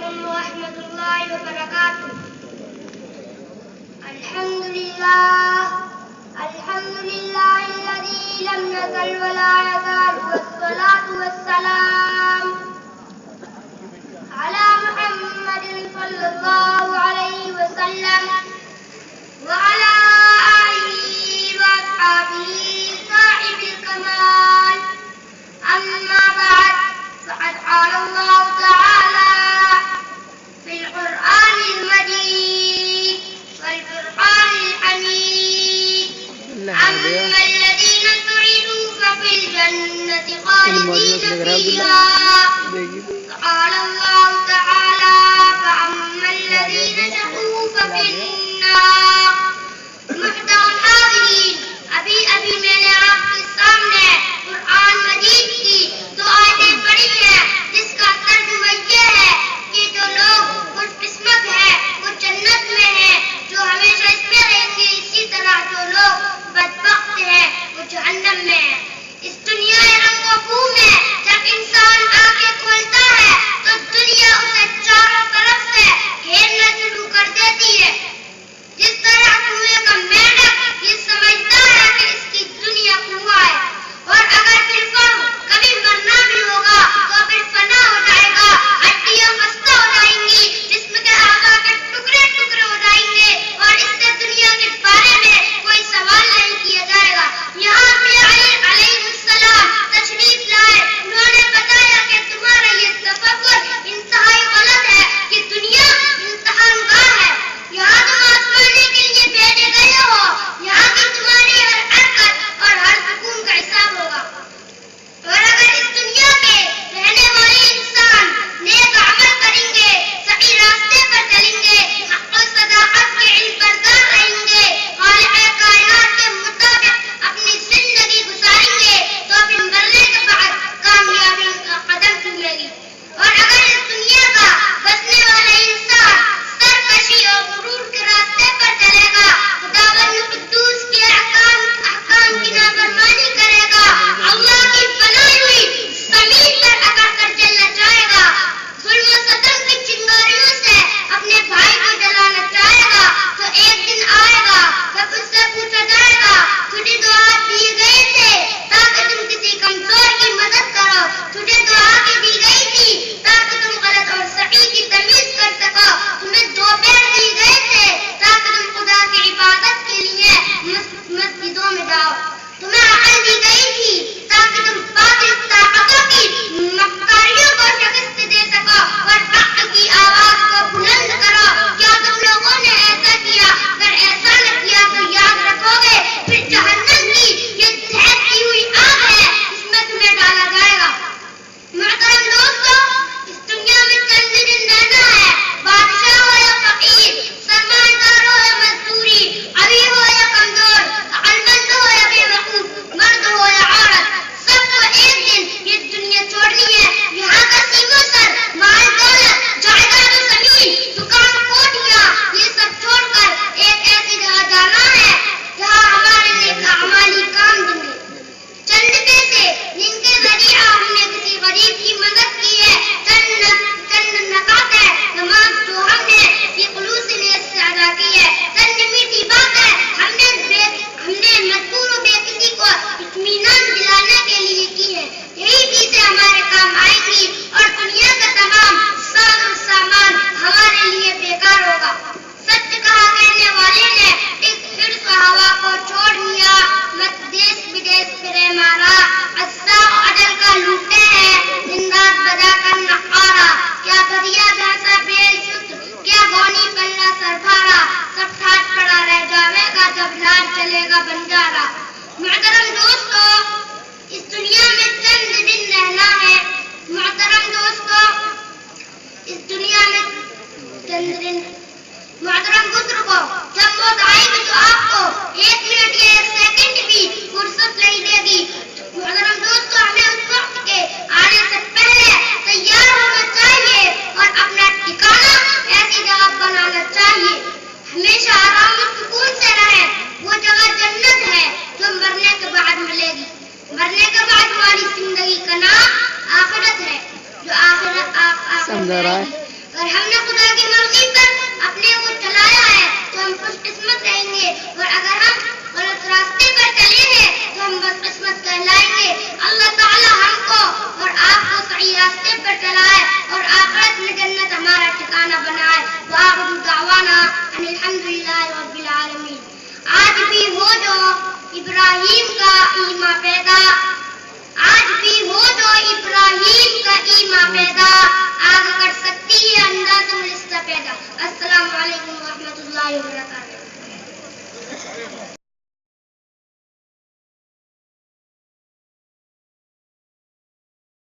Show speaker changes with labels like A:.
A: علیکم ورحمۃ اللہ وبرکاتہ. الحمد للہ الذی لم یزل ولا یزال والصلاة والسلام علی محمد صلی اللہ علیہ وسلم وعلى آله وأصحابه صاحب الكمال. أما بعد فقد قال الله تعالى في القرآن المجيد والفرقان الحميد: أما الذين سعدوا ففي الجنة خالدين فيها. وقال الله تعالى: فأما الذين شقوا ففي النار. محترم حاضرین، ابھی میں نے آپ کے سامنے قرآن مجید کی دو آیتیں پڑھی ہیں جس کا ترجمہ یہ ہے کہ جو لوگ خوش قسمت ہیں وہ جنت میں ہیں، جو ہمیشہ اس میں رہیں گے، اسی طرح جو لوگ بدبخت ہیں وہ جہنم میں ہیں. اس دنیا رنگ و بو میں جب انسان آنکھیں کھولتا ہے تو دنیا اسے چاروں طرف سے گھیرنا شروع کر دیتی ہے. جس طرح کنویں کا مینڈک یہ سمجھتا ہے کہ اس کی دنیا کنواں ہے، اور اگر پھر کبھی مرنا بھی ہوگا تو پھر فنا ہو جائے گا، ہڈیاں خستہ ہو جائیں گی، جسم کے اعضاء کے ٹکڑے ٹکڑے ہو جائیں گے، اور اس سے دنیا کے بارے میں کوئی سوال نہیں کیا جائے گا. یہاں علیہ السلام تشریف لائے، انہوں نے بتایا کہ تمہارا یہ تصور انتہائی غلط ہے کہ دنیا امتحان گاہ ہے. یہاں تم آزمانے کے لیے بھیجے گئے ہو، یہاں کی تمہاری ہر حرکت اور ہر سکون کا حساب ہوگا. اور اگر اس دنیا کے رہنے والے انسان نیک عمل کریں گے، صحیح راستے پر چلیں گے، حق و صداقت کے علم بردار رہیں گے، خالق کائنات کے مطابق اپنی زندگی گزاریں گے، تو پھر مرنے کے بعد کامیابی کا قدم چومے گی. اور اگر اس دنیا کا بسنے والا انسان سرکشی اور غرور کے راستے پر چلے گا، خداوند قدوس کے احکام کی نافرمانی کرے گا، اللہ کی بنائی ہوئی زمین پر اکڑ کر جلنا چاہے گا، ظلم و ستم کی چنگاریوں سے اپنے بھائی کو جلانا چاہے گا، تو ایک دن آئے گا جب اس سے پوچھا جائے گا: تجھے دو ہاتھ دیے گئے تھے تاکہ تم کسی کمزور کی مدد کرو، تجھے دو آنکھیں دی گئی تھی تاکہ تم غلط اور صحیح کی تمیز کر سکو، تمہیں دو پیر دیے گئے تھے تاکہ تم خدا کی عبادت کے لیے مسجدوں میں جاؤ، تمہیں عقل دی گئی تھی تاکہ تم باطل طاقتوں کی مکاریوں کو شکست دے سکو اور حق کی آواز کو بلند کرو. کیا تم لوگوں نے ایسا کیا؟ اگر ایسا نہ کیا تو یاد رکھو گے پھر جہنم کی یہ دہتی ہوئی آگ ہے، اس میں تمہیں ڈالا جائے گا. محترم دوستو، اس دنیا میں چند دن رہنا ہے. بادشاہ ہو یا فقیر، سرمایہ ہو یا مزدوری، امیر ہو یا کمزور، عقلمند ہو یا بے وقوف، مرد ہو یا عورت، سب کو ایک دن یہ دنیا چھوڑنی ہے. یہاں کا سیموں سر مال دولت، جائیداد و زمین، دکان کوٹیاں، یہ سب چھوڑ کر ایک ایسی جگہ جانا ہے جہاں ہمارے نیک اعمال ہی کام دیں گے. چند پیسے جن کے ذریعہ ہم نے کسی غریب کی مدد کی ہے، چند نکاتیں نماز جو ہم نے اپنی خلوص نیت سے ادا کی ہے، چند میٹھی باتیں ہم نے مجبور و بے کسی کو اطمینان دلانے کے لیے کی ہے، یہی چیزیں ہمارے کام آئیں گی اور دنیا کا تمام ساز و سامان ہمارے لیے بیکار ہوگا. سچ کہا کہنے والے نے حرص و ہوا کو چھوڑ دیا، مت دیش بدیش پھرے مارا، اجزا و اجل کا لوٹے ہیں، زندات بجا کر نقارا، کیا بدیا بھینسا بیل شد، کیا گونی پلہ سربھارا، سب ٹھاٹ پڑا رہ جاوے گا جب لاج چلے گا بنجارا. محترم دوستو، اس دنیا میں چند دن رہنا ہے. محترم دوستو، اس دنیا میں چند دن. محترم بزرگوں، جب موت آئے گی تو آپ کو ایک منٹ یا ایک سیکنڈ بھی فرصت نہیں دے گی. محترم دوستو، ہمیں اس وقت کے آنے سے پہلے تیار ہونا چاہیے اور اپنا ٹھکانہ ایسی جگہ بنانا چاہیے. ہمیشہ آرام و سکون سے رہیں، وہ جگہ جنت ہے جو مرنے کے بعد ملے گی. مرنے کے بعد والی زندگی کا نام آخرت ہے، جو آخرت
B: سمجھا رہا ہے.
A: اور ہم نے خدا کی مرضی پر اپنے کو چلایا ہے تو ہم خوش قسمت رہیں گے، اور اگر ہم غلط راستے پر چلے ہیں تو ہم بد قسمت کہلائیں گے۔ اللہ تعالی ہم کو اور آپ کو صحیح راستے پر چلائے اور آخرت میں جنت ہمارا ٹھکانہ بنائے۔ وآخر دعوانا ان الحمدللہ رب العالمین۔ آج بھی ہو جو ابراہیم کا ایمان پیدا، آج بھی ہو جو ابراہیم کا ایمان پیدا، آگ کر سکتی ہے انداز میں رشتہ پیدا۔ السلام علیکم ورحمۃ اللہ وبرکاتہ۔